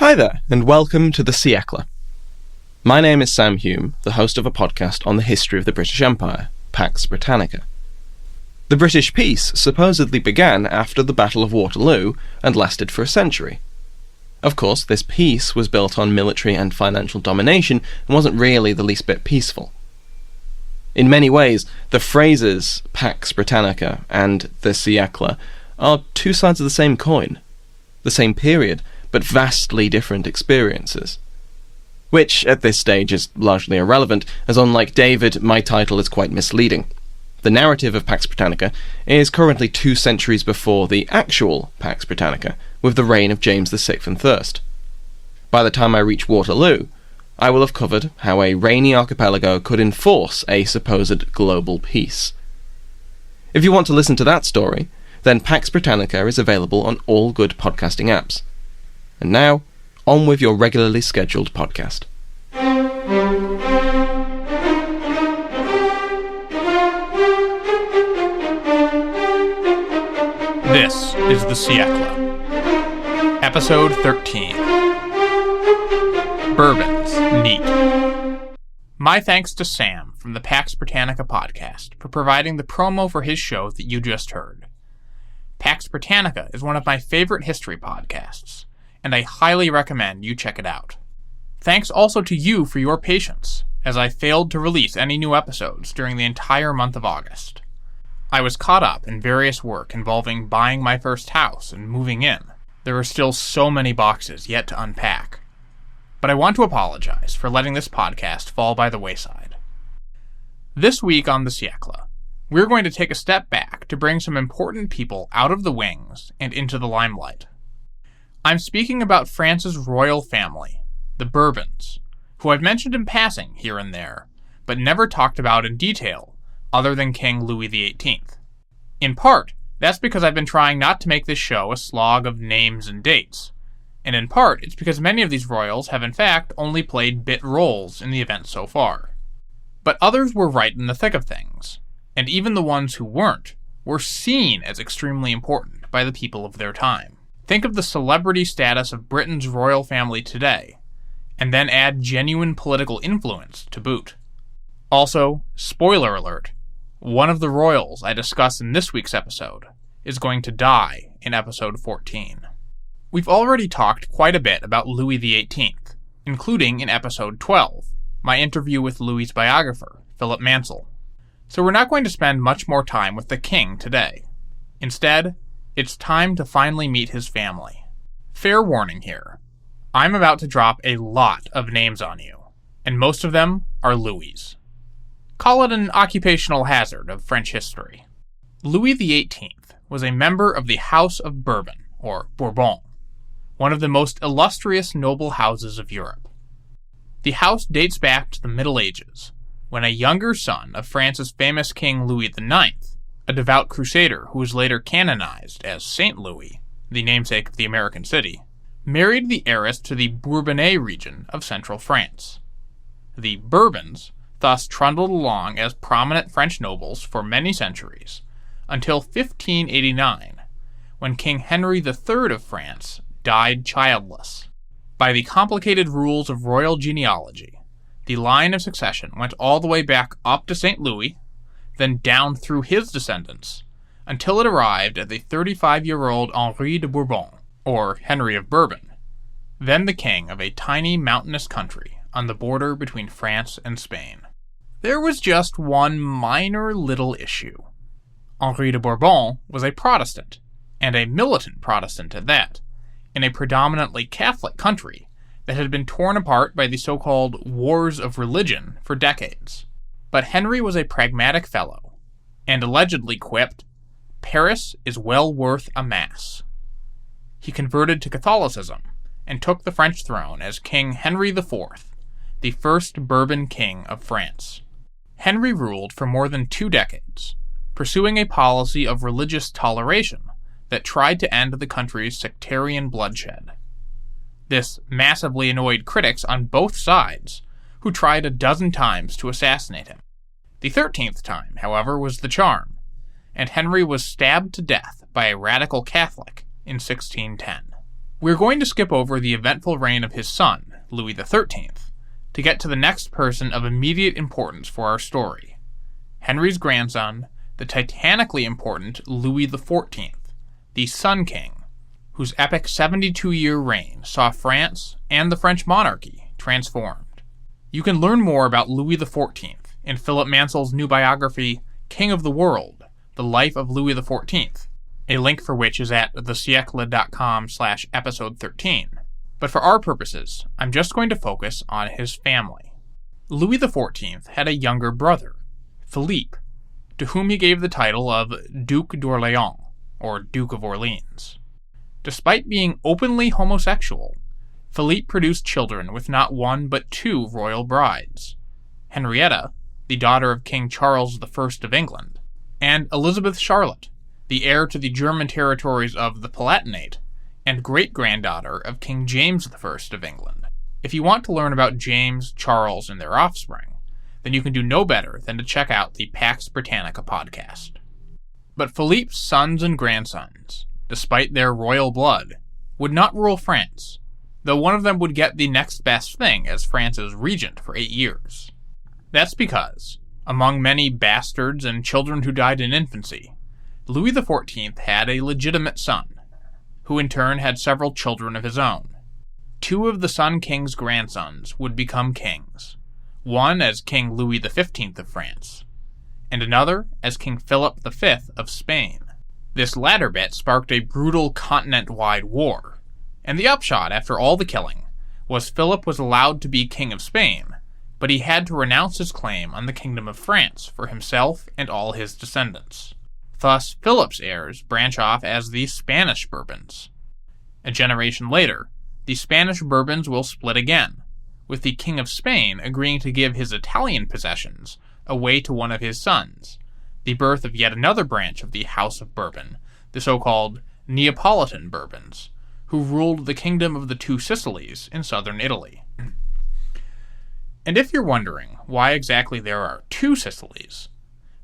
Hi there, and welcome to the Siècle. My name is Sam Hume, the host of a podcast on the history of the British Empire, Pax Britannica. The British peace supposedly began after the Battle of Waterloo and lasted for a century. Of course, this peace was built on military and financial domination and wasn't really the least bit peaceful. In many ways, the phrases Pax Britannica and the Siècle are two sides of the same coin, the same period, but vastly different experiences. Which, at this stage, is largely irrelevant, as unlike David, my title is quite misleading. The narrative of Pax Britannica is currently 2 centuries before the actual Pax Britannica, with the reign of James VI and Thirst. By the time I reach Waterloo, I will have covered how a rainy archipelago could enforce a supposed global peace. If you want to listen to that story, then Pax Britannica is available on all good podcasting apps. And now, on with your regularly scheduled podcast. This is the Siècle, Episode 13. Bourbons, neat. My thanks to Sam from the Pax Britannica podcast for providing the promo for his show that you just heard. Pax Britannica is one of my favorite history podcasts, and I highly recommend you check it out. Thanks also to you for your patience, as I failed to release any new episodes during the entire month of August. I was caught up in various work involving buying my first house and moving in. There are still so many boxes yet to unpack. But I want to apologize for letting this podcast fall by the wayside. This week on the Siècle, we're going to take a step back to bring some important people out of the wings and into the limelight. I'm speaking about France's royal family, the Bourbons, who I've mentioned in passing here and there, but never talked about in detail, other than King Louis XVIII. In part, that's because I've been trying not to make this show a slog of names and dates, and in part, it's because many of these royals have in fact only played bit roles in the event so far. But others were right in the thick of things, and even the ones who weren't were seen as extremely important by the people of their time. Think of the celebrity status of Britain's royal family today, and then add genuine political influence to boot. Also, spoiler alert, one of the royals I discuss in this week's episode is going to die in episode 14. We've already talked quite a bit about Louis XVIII, including in episode 12, my interview with Louis's biographer, Philip Mansell. So we're not going to spend much more time with the king today. Instead, it's time to finally meet his family. Fair warning here. I'm about to drop a lot of names on you, and most of them are Louis. Call it an occupational hazard of French history. Louis XVIII was a member of the House of Bourbon, or Bourbons, one of the most illustrious noble houses of Europe. The house dates back to the Middle Ages, when a younger son of France's famous King Louis IX, a devout crusader who was later canonized as Saint Louis, the namesake of the American city, married the heiress to the Bourbonnais region of central France. The Bourbons thus trundled along as prominent French nobles for many centuries, until 1589, when King Henry III of France died childless. By the complicated rules of royal genealogy, the line of succession went all the way back up to Saint Louis, then down through his descendants, until it arrived at the 35-year-old Henri de Bourbon, or Henry of Bourbon, then the king of a tiny mountainous country on the border between France and Spain. There was just one minor little issue. Henri de Bourbon was a Protestant, and a militant Protestant at that, in a predominantly Catholic country that had been torn apart by the so-called Wars of Religion for decades. But Henry was a pragmatic fellow, and allegedly quipped, "Paris is well worth a mass." He converted to Catholicism, and took the French throne as King Henry IV, the first Bourbon king of France. Henry ruled for more than 2 decades, pursuing a policy of religious toleration that tried to end the country's sectarian bloodshed. This massively annoyed critics on both sides, who tried a dozen times to assassinate him. The 13th time, however, was the charm, and Henry was stabbed to death by a radical Catholic in 1610. We're going to skip over the eventful reign of his son, Louis XIII, to get to the next person of immediate importance for our story, Henry's grandson, the titanically important Louis XIV, the Sun King, whose epic 72-year reign saw France and the French monarchy transformed. You can learn more about Louis XIV in Philip Mansell's new biography, King of the World, The Life of Louis XIV, a link for which is at thesiecle.com/episode 13. But for our purposes, I'm just going to focus on his family. Louis XIV had a younger brother, Philippe, to whom he gave the title of Duc d'Orléans, or Duke of Orleans. Despite being openly homosexual, Philippe produced children with not one but two royal brides, Henrietta, the daughter of King Charles I of England, and Elizabeth Charlotte, the heir to the German territories of the Palatinate, and great-granddaughter of King James I of England. If you want to learn about James, Charles, and their offspring, then you can do no better than to check out the Pax Britannica podcast. But Philippe's sons and grandsons, despite their royal blood, would not rule France, though one of them would get the next best thing as France's regent for 8 years. That's because, among many bastards and children who died in infancy, Louis XIV had a legitimate son, who in turn had several children of his own. 2 of the Sun King's grandsons would become kings, one as King Louis XV of France, and another as King Philip V of Spain. This latter bit sparked a brutal continent-wide war, and the upshot, after all the killing, was Philip was allowed to be King of Spain, but he had to renounce his claim on the Kingdom of France for himself and all his descendants. Thus, Philip's heirs branch off as the Spanish Bourbons. A generation later, the Spanish Bourbons will split again, with the King of Spain agreeing to give his Italian possessions away to one of his sons, the birth of yet another branch of the House of Bourbon, the so-called Neapolitan Bourbons, who ruled the Kingdom of the Two Sicilies in southern Italy. And if you're wondering why exactly there are 2 Sicilies,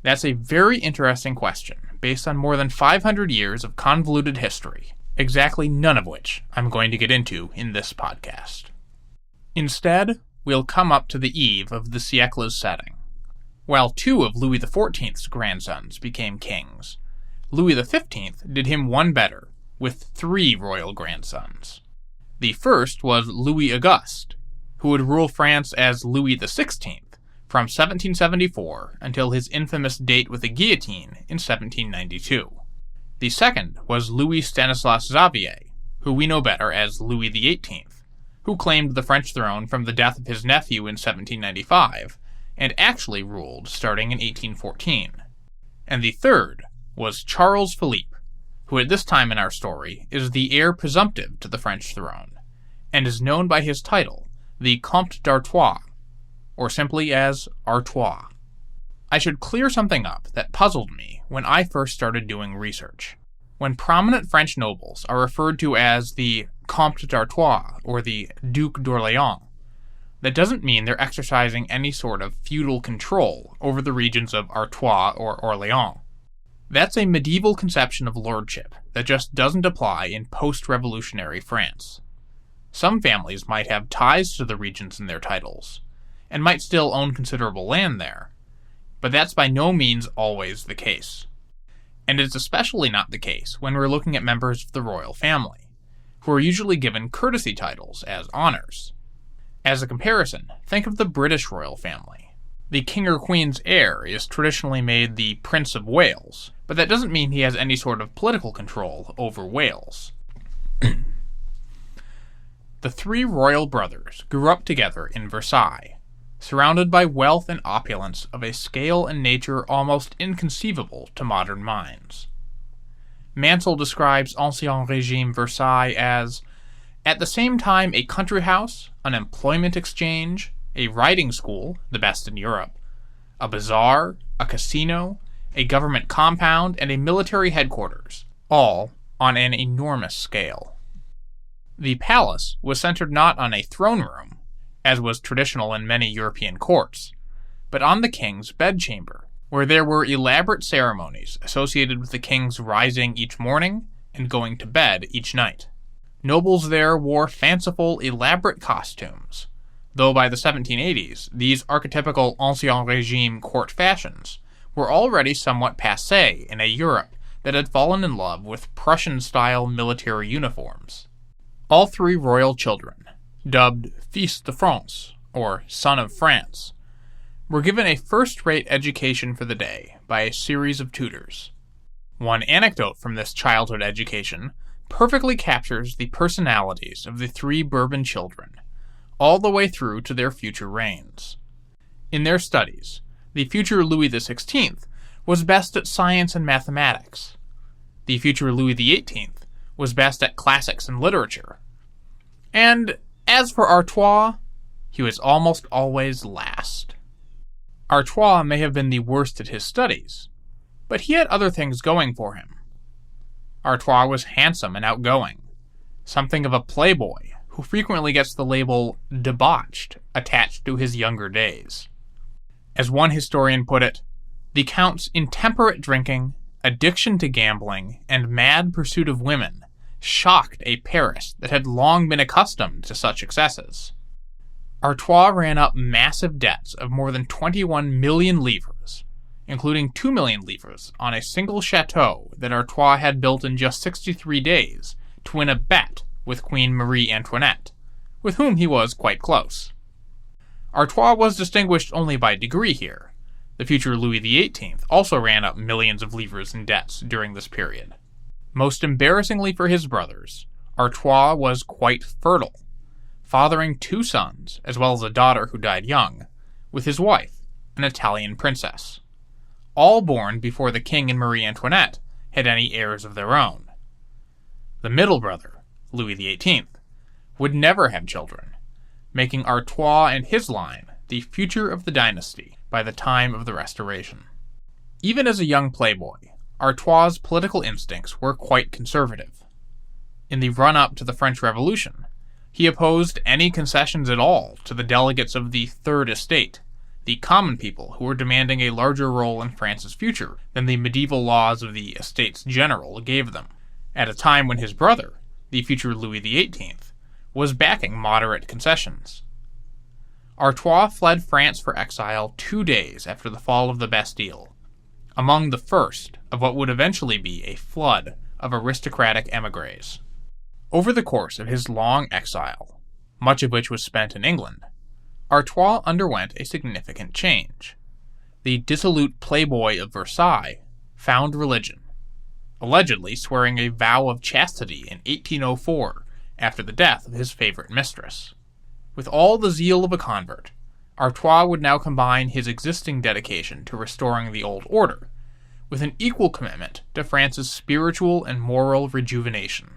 that's a very interesting question based on more than 500 years of convoluted history, exactly none of which I'm going to get into in this podcast. Instead, we'll come up to the eve of the siècle's setting. While 2 of Louis XIV's grandsons became kings, Louis XV did him one better, with 3 royal grandsons. The first was Louis Auguste, who would rule France as Louis XVI from 1774 until his infamous date with the guillotine in 1792. The second was Louis Stanislas Xavier, who we know better as Louis XVIII, who claimed the French throne from the death of his nephew in 1795, and actually ruled starting in 1814. And the third was Charles Philippe, who at this time in our story is the heir presumptive to the French throne, and is known by his title, the Comte d'Artois, or simply as Artois. I should clear something up that puzzled me when I first started doing research. When prominent French nobles are referred to as the Comte d'Artois or the Duc d'Orléans, that doesn't mean they're exercising any sort of feudal control over the regions of Artois or Orléans. That's a medieval conception of lordship that just doesn't apply in post-revolutionary France. Some families might have ties to the regions in their titles, and might still own considerable land there, but that's by no means always the case. And it's especially not the case when we're looking at members of the royal family, who are usually given courtesy titles as honors. As a comparison, think of the British royal family. The king or queen's heir is traditionally made the Prince of Wales, but that doesn't mean he has any sort of political control over Wales. The 3 royal brothers grew up together in Versailles, surrounded by wealth and opulence of a scale and nature almost inconceivable to modern minds. Mansell describes Ancien Régime Versailles as, at the same time, a country house, an employment exchange, a riding school, the best in Europe, a bazaar, a casino, a government compound, and a military headquarters, all on an enormous scale. The palace was centered not on a throne room, as was traditional in many European courts, but on the king's bedchamber, where there were elaborate ceremonies associated with the king's rising each morning and going to bed each night. Nobles there wore fanciful, elaborate costumes, though by the 1780s, these archetypical Ancien Régime court fashions were already somewhat passé in a Europe that had fallen in love with Prussian-style military uniforms. All three royal children, dubbed Fils de France, or Son of France, were given a first-rate education for the day by a series of tutors. One anecdote from this childhood education perfectly captures the personalities of the three Bourbon children, all the way through to their future reigns. In their studies, the future Louis XVI was best at science and mathematics. The future Louis XVIII was best at classics and literature. And as for Artois, he was almost always last. Artois may have been the worst at his studies, but he had other things going for him. Artois was handsome and outgoing, something of a playboy who frequently gets the label debauched attached to his younger days. As one historian put it, the Count's intemperate drinking, addiction to gambling, and mad pursuit of women shocked a Paris that had long been accustomed to such excesses. Artois ran up massive debts of more than 21 million livres, including 2 million livres on a single chateau that Artois had built in just 63 days to win a bet with Queen Marie Antoinette, with whom he was quite close. Artois was distinguished only by degree here. The future Louis XVIII also ran up millions of livres in debts during this period. Most embarrassingly for his brothers, Artois was quite fertile, fathering 2 sons, as well as a daughter who died young, with his wife, an Italian princess, all born before the king and Marie Antoinette had any heirs of their own. The middle brother, Louis XVIII, would never have children, making Artois and his line the future of the dynasty by the time of the Restoration. Even as a young playboy, Artois' political instincts were quite conservative. In the run-up to the French Revolution, he opposed any concessions at all to the delegates of the Third Estate, the common people who were demanding a larger role in France's future than the medieval laws of the Estates General gave them, at a time when his brother, the future Louis XVIII, was backing moderate concessions. Artois fled France for exile 2 days after the fall of the Bastille, among the first of what would eventually be a flood of aristocratic émigrés. Over the course of his long exile, much of which was spent in England, Artois underwent a significant change. The dissolute playboy of Versailles found religion, allegedly swearing a vow of chastity in 1804 after the death of his favorite mistress. With all the zeal of a convert, Artois would now combine his existing dedication to restoring the old order with an equal commitment to France's spiritual and moral rejuvenation.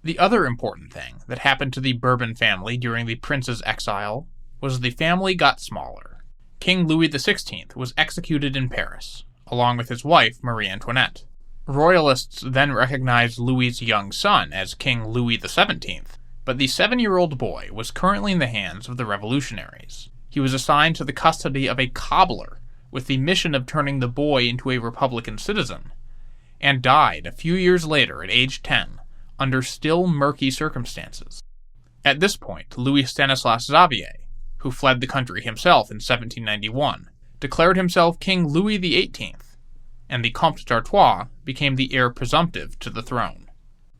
The other important thing that happened to the Bourbon family during the prince's exile was the family got smaller. King Louis XVI was executed in Paris, along with his wife Marie Antoinette. Royalists then recognized Louis's young son as King Louis XVII, but the 7-year-old boy was currently in the hands of the revolutionaries. He was assigned to the custody of a cobbler with the mission of turning the boy into a Republican citizen, and died a few years later at age 10, under still murky circumstances. At this point, Louis Stanislas Xavier, who fled the country himself in 1791, declared himself King Louis XVIII, and the Comte d'Artois became the heir presumptive to the throne.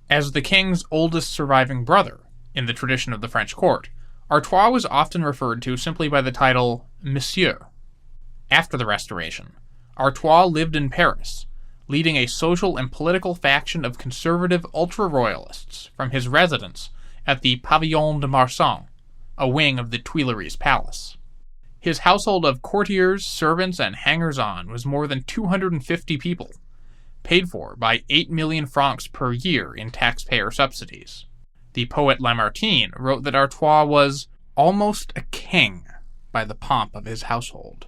As the king's oldest surviving brother, in the tradition of the French court, Artois was often referred to simply by the title Monsieur. After the Restoration, Artois lived in Paris, leading a social and political faction of conservative ultra-royalists from his residence at the Pavillon de Marsan, a wing of the Tuileries Palace. His household of courtiers, servants, and hangers-on was more than 250 people, paid for by 8 million francs per year in taxpayer subsidies. The poet Lamartine wrote that Artois was almost a king by the pomp of his household.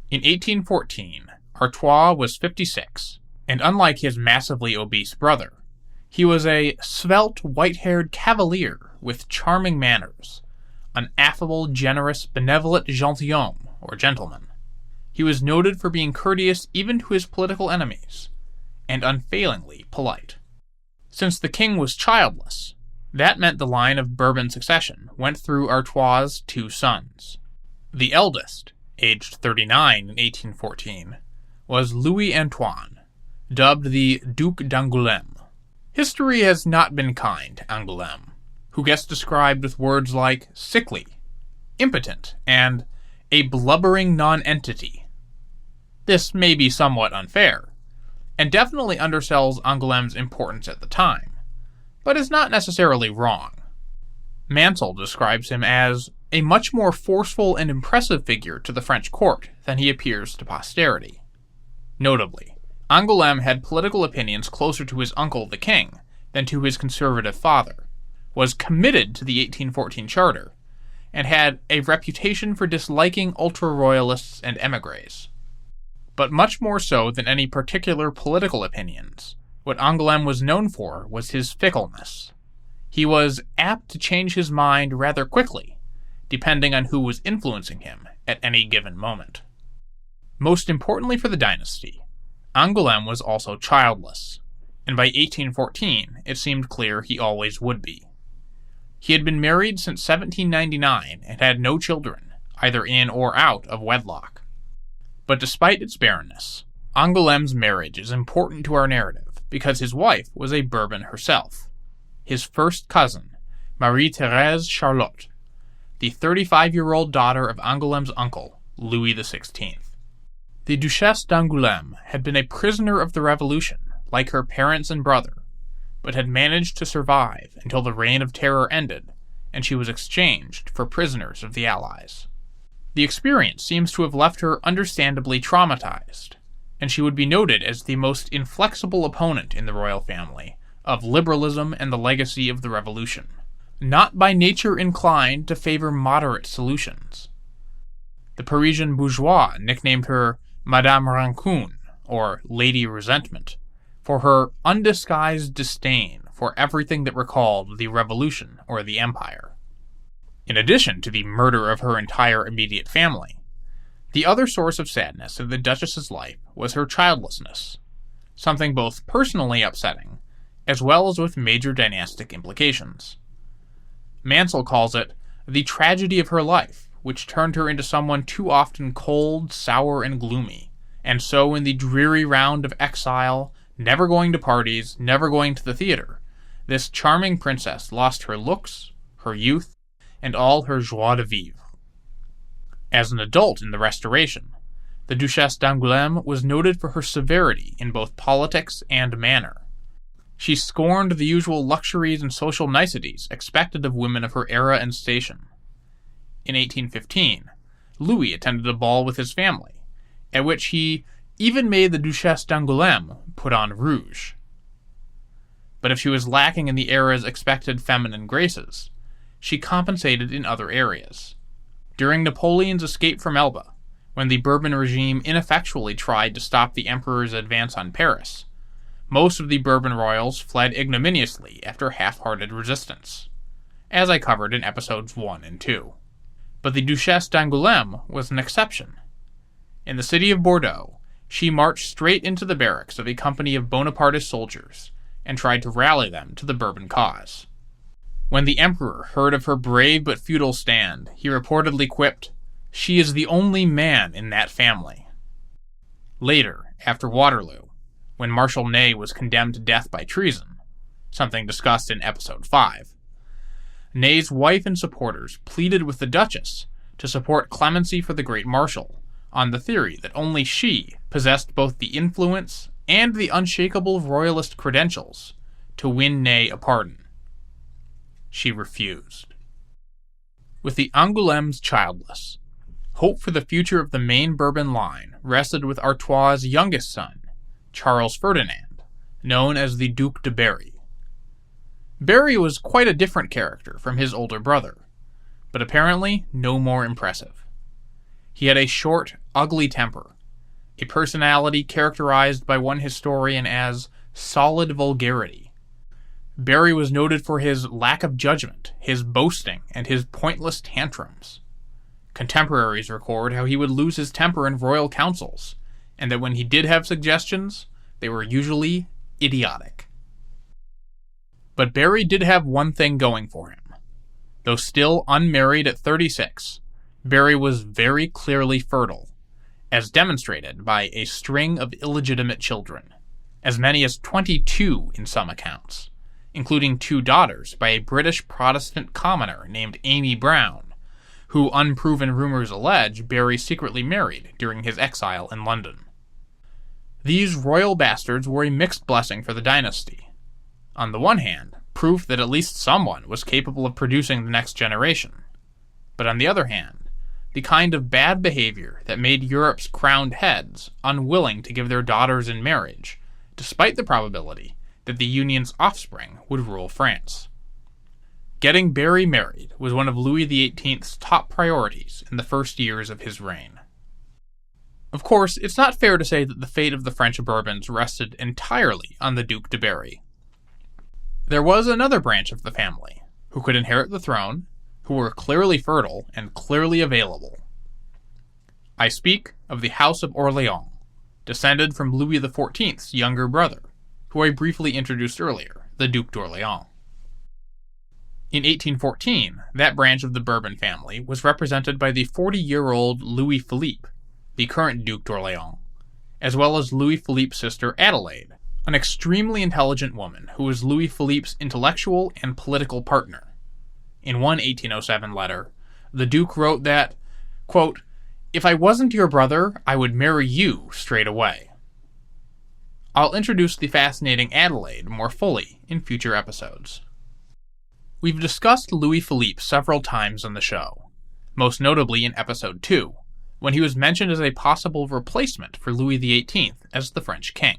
In 1814, Artois was 56, and unlike his massively obese brother, he was a svelte, white-haired cavalier with charming manners, an affable, generous, benevolent gentilhomme, or gentleman. He was noted for being courteous even to his political enemies, and unfailingly polite. Since the king was childless, That meant the line of Bourbon succession went through Artois' two sons. The eldest, aged 39 in 1814, was Louis Antoine, dubbed the Duc d'Angoulême. History has not been kind to Angoulême, who gets described with words like sickly, impotent, and a blubbering nonentity. This may be somewhat unfair, and definitely undersells Angoulême's importance at the time, but is not necessarily wrong. Mansell describes him as a much more forceful and impressive figure to the French court than he appears to posterity. Notably, Angoulême had political opinions closer to his uncle the king than to his conservative father, was committed to the 1814 Charter, and had a reputation for disliking ultra-royalists and émigrés. But much more so than any particular political opinions, what Angoulême was known for was his fickleness. He was apt to change his mind rather quickly, depending on who was influencing him at any given moment. Most importantly for the dynasty, Angoulême was also childless, and by 1814 it seemed clear he always would be. He had been married since 1799 and had no children, either in or out of wedlock. But despite its barrenness, Angoulême's marriage is important to our narrative because his wife was a Bourbon herself, his first cousin, Marie-Thérèse Charlotte, the 35-year-old daughter of Angoulême's uncle, Louis XVI. The Duchesse d'Angoulême had been a prisoner of the Revolution, like her parents and brother, but had managed to survive until the Reign of Terror ended, and she was exchanged for prisoners of the Allies. The experience seems to have left her understandably traumatized, and she would be noted as the most inflexible opponent in the royal family of liberalism and the legacy of the Revolution, not by nature inclined to favor moderate solutions. The Parisian bourgeois nicknamed her Madame Rancune, or Lady Resentment, for her undisguised disdain for everything that recalled the Revolution or the Empire. In addition to the murder of her entire immediate family, the other source of sadness in the Duchess's life was her childlessness, something both personally upsetting, as well as with major dynastic implications. Mansell calls it the tragedy of her life, which turned her into someone too often cold, sour, and gloomy, and so in the dreary round of exile, never going to parties, never going to the theater, this charming princess lost her looks, her youth, and all her joie de vivre. As an adult in the Restoration, the Duchesse d'Angoulême was noted for her severity in both politics and manner. She scorned the usual luxuries and social niceties expected of women of her era and station. In 1815, Louis attended a ball with his family, at which he even made the Duchesse d'Angoulême put on rouge. But if she was lacking in the era's expected feminine graces, she compensated in other areas. During Napoleon's escape from Elba, when the Bourbon regime ineffectually tried to stop the emperor's advance on Paris, most of the Bourbon royals fled ignominiously after half-hearted resistance, as I covered in episodes 1 and 2. But the Duchesse d'Angoulême was an exception. In the city of Bordeaux, she marched straight into the barracks of a company of Bonapartist soldiers and tried to rally them to the Bourbon cause. When the emperor heard of her brave but futile stand, he reportedly quipped, "She is the only man in that family." Later, after Waterloo, when Marshal Ney was condemned to death by treason, something discussed in episode 5, Ney's wife and supporters pleaded with the Duchess to support clemency for the great Marshal, on the theory that only she possessed both the influence and the unshakable royalist credentials to win Ney a pardon. She refused. With the Angoulêmes childless, hope for the future of the main Bourbon line rested with Artois' youngest son, Charles Ferdinand, known as the Duc de Berry. Berry was quite a different character from his older brother, but apparently no more impressive. He had a short, ugly temper, a personality characterized by one historian as solid vulgarity. Berry was noted for his lack of judgment, his boasting, and his pointless tantrums. Contemporaries record how he would lose his temper in royal councils, and that when he did have suggestions, they were usually idiotic. But Berry did have one thing going for him. Though still unmarried at 36, Berry was very clearly fertile, as demonstrated by a string of illegitimate children, as many as 22 in some accounts, including 2 daughters by a British Protestant commoner named Amy Brown, who unproven rumors allege Berry secretly married during his exile in London. These royal bastards were a mixed blessing for the dynasty. On the one hand, proof that at least someone was capable of producing the next generation, but on the other hand, the kind of bad behavior that made Europe's crowned heads unwilling to give their daughters in marriage, despite the probability that the union's offspring would rule France. Getting Berry married was one of Louis XVIII's top priorities in the first years of his reign. Of course, it's not fair to say that the fate of the French Bourbons rested entirely on the Duc de Berry. There was another branch of the family who could inherit the throne, who were clearly fertile and clearly available. I speak of the House of Orléans, descended from Louis XIV's younger brother, who I briefly introduced earlier, the Duc d'Orléans. In 1814, that branch of the Bourbon family was represented by the 40-year-old Louis Philippe, the current Duc d'Orléans, as well as Louis Philippe's sister Adelaide, an extremely intelligent woman who was Louis Philippe's intellectual and political partner. In one 1807 letter, the Duke wrote that, quote, "If I wasn't your brother, I would marry you straight away." I'll introduce the fascinating Adelaide more fully in future episodes. We've discussed Louis Philippe several times on the show, most notably in episode 2, when he was mentioned as a possible replacement for Louis XVIII as the French king.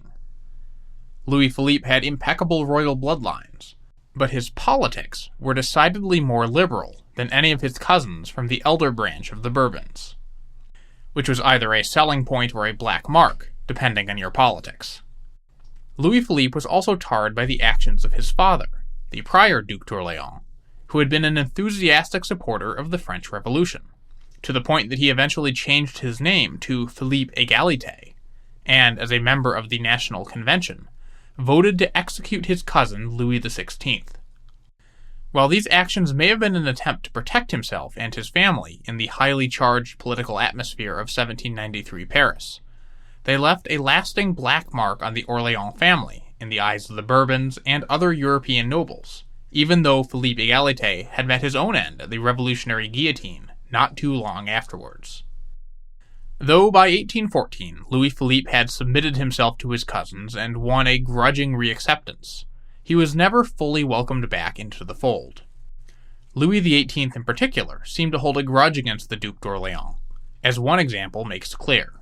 Louis Philippe had impeccable royal bloodlines, but his politics were decidedly more liberal than any of his cousins from the elder branch of the Bourbons, which was either a selling point or a black mark, depending on your politics. Louis Philippe was also tarred by the actions of his father, the prior Duc d'Orléans, who had been an enthusiastic supporter of the French Revolution, to the point that he eventually changed his name to Philippe Égalité, and, as a member of the National Convention, voted to execute his cousin Louis XVI. While these actions may have been an attempt to protect himself and his family in the highly charged political atmosphere of 1793 Paris, they left a lasting black mark on the Orléans family in the eyes of the Bourbons and other European nobles, even though Philippe Égalité had met his own end at the revolutionary guillotine not too long afterwards. Though by 1814 Louis Philippe had submitted himself to his cousins and won a grudging reacceptance, he was never fully welcomed back into the fold. Louis XVIII in particular seemed to hold a grudge against the Duc d'Orléans, as one example makes clear.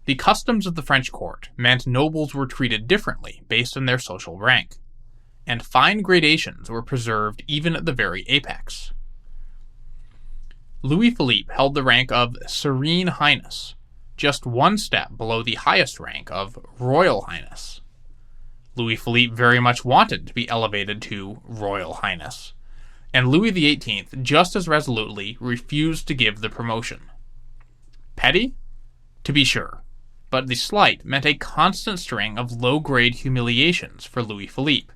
The customs of the French court meant nobles were treated differently based on their social rank, and fine gradations were preserved even at the very apex. Louis Philippe held the rank of Serene Highness, just one step below the highest rank of Royal Highness. Louis Philippe very much wanted to be elevated to Royal Highness, and Louis XVIII just as resolutely refused to give the promotion. Petty? To be sure, but the slight meant a constant string of low-grade humiliations for Louis Philippe,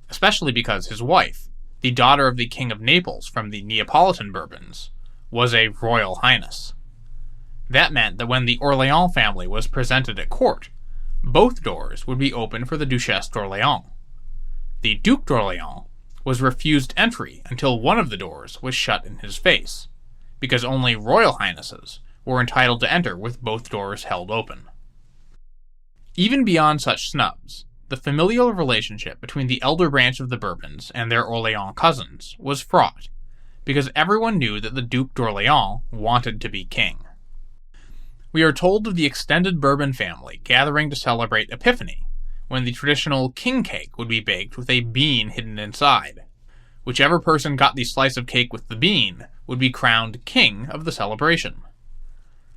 especially because his wife, the daughter of the King of Naples from the Neapolitan Bourbons, was a Royal Highness. That meant that when the Orléans family was presented at court, both doors would be open for the Duchesse d'Orléans. The Duc d'Orléans was refused entry until one of the doors was shut in his face, because only Royal Highnesses were entitled to enter with both doors held open. Even beyond such snubs, the familial relationship between the elder branch of the Bourbons and their Orléans cousins was fraught, because everyone knew that the Duc d'Orléans wanted to be king. We are told of the extended Bourbon family gathering to celebrate Epiphany, when the traditional king cake would be baked with a bean hidden inside. Whichever person got the slice of cake with the bean would be crowned king of the celebration.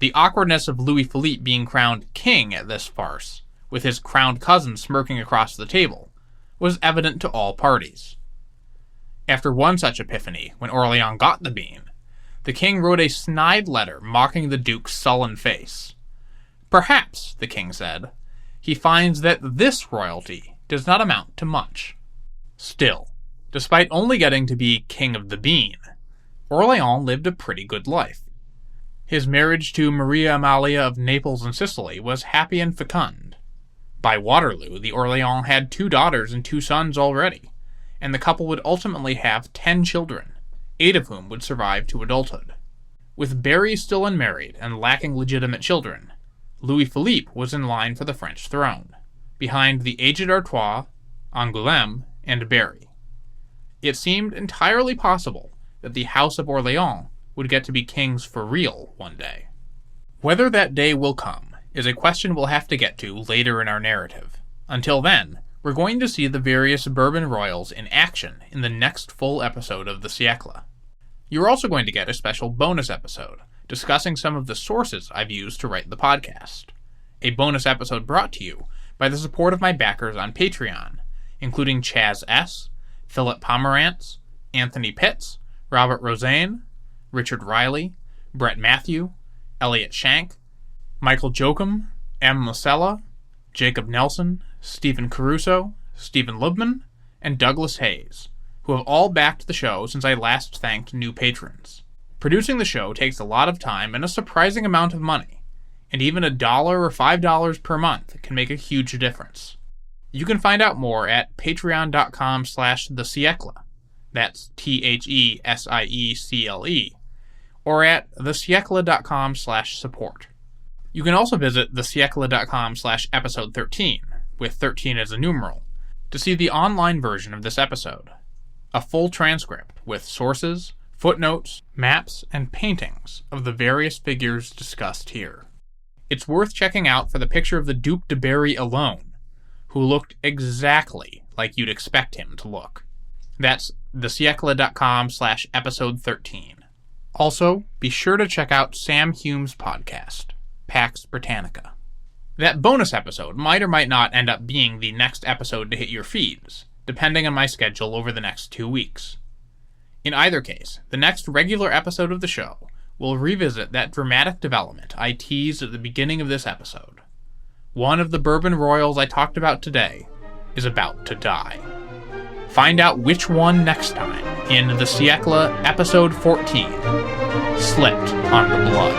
The awkwardness of Louis Philippe being crowned king at this farce, with his crowned cousin smirking across the table, was evident to all parties. After one such epiphany, when Orléans got the bean, the king wrote a snide letter mocking the Duke's sullen face. Perhaps, the king said, he finds that this royalty does not amount to much. Still, despite only getting to be King of the Bean, Orléans lived a pretty good life. His marriage to Maria Amalia of Naples and Sicily was happy and fecund. By Waterloo, the Orléans had 2 daughters and 2 sons already, and the couple would ultimately have 10 children, 8 of whom would survive to adulthood. With Berry still unmarried and lacking legitimate children, Louis Philippe was in line for the French throne, behind the aged Artois, Angoulême, and Berry. It seemed entirely possible that the House of Orléans would get to be kings for real one day. Whether that day will come is a question we'll have to get to later in our narrative. Until then, we're going to see the various Bourbon royals in action in the next full episode of the Siècle. You're also going to get a special bonus episode discussing some of the sources I've used to write the podcast. A bonus episode brought to you by the support of my backers on Patreon, including Chaz S., Philip Pomerantz, Anthony Pitts, Robert Rosaine, Richard Riley, Brett Matthew, Elliot Shank, Michael Jokum, M. Masella, Jacob Nelson, Stephen Caruso, Stephen Lubman, and Douglas Hayes, who have all backed the show since I last thanked new patrons. Producing the show takes a lot of time and a surprising amount of money, and even $1 or $5 per month can make a huge difference. You can find out more at patreon.com/thesiecle, that's THESIECLE, or at thesiecle.com/support. You can also visit thesiecle.com/episode 13, with 13 as a numeral, to see the online version of this episode. A full transcript with sources, footnotes, maps, and paintings of the various figures discussed here. It's worth checking out for the picture of the Duc de Berry alone, who looked exactly like you'd expect him to look. That's thesiecle.com/episode 13. Also, be sure to check out Sam Hume's podcast, Pax Britannica. That bonus episode might or might not end up being the next episode to hit your feeds, depending on my schedule over the next 2 weeks. In either case, the next regular episode of the show will revisit that dramatic development I teased at the beginning of this episode. One of the Bourbon royals I talked about today is about to die. Find out which one next time in The Siècle, Episode 14, Slipped on the Blood.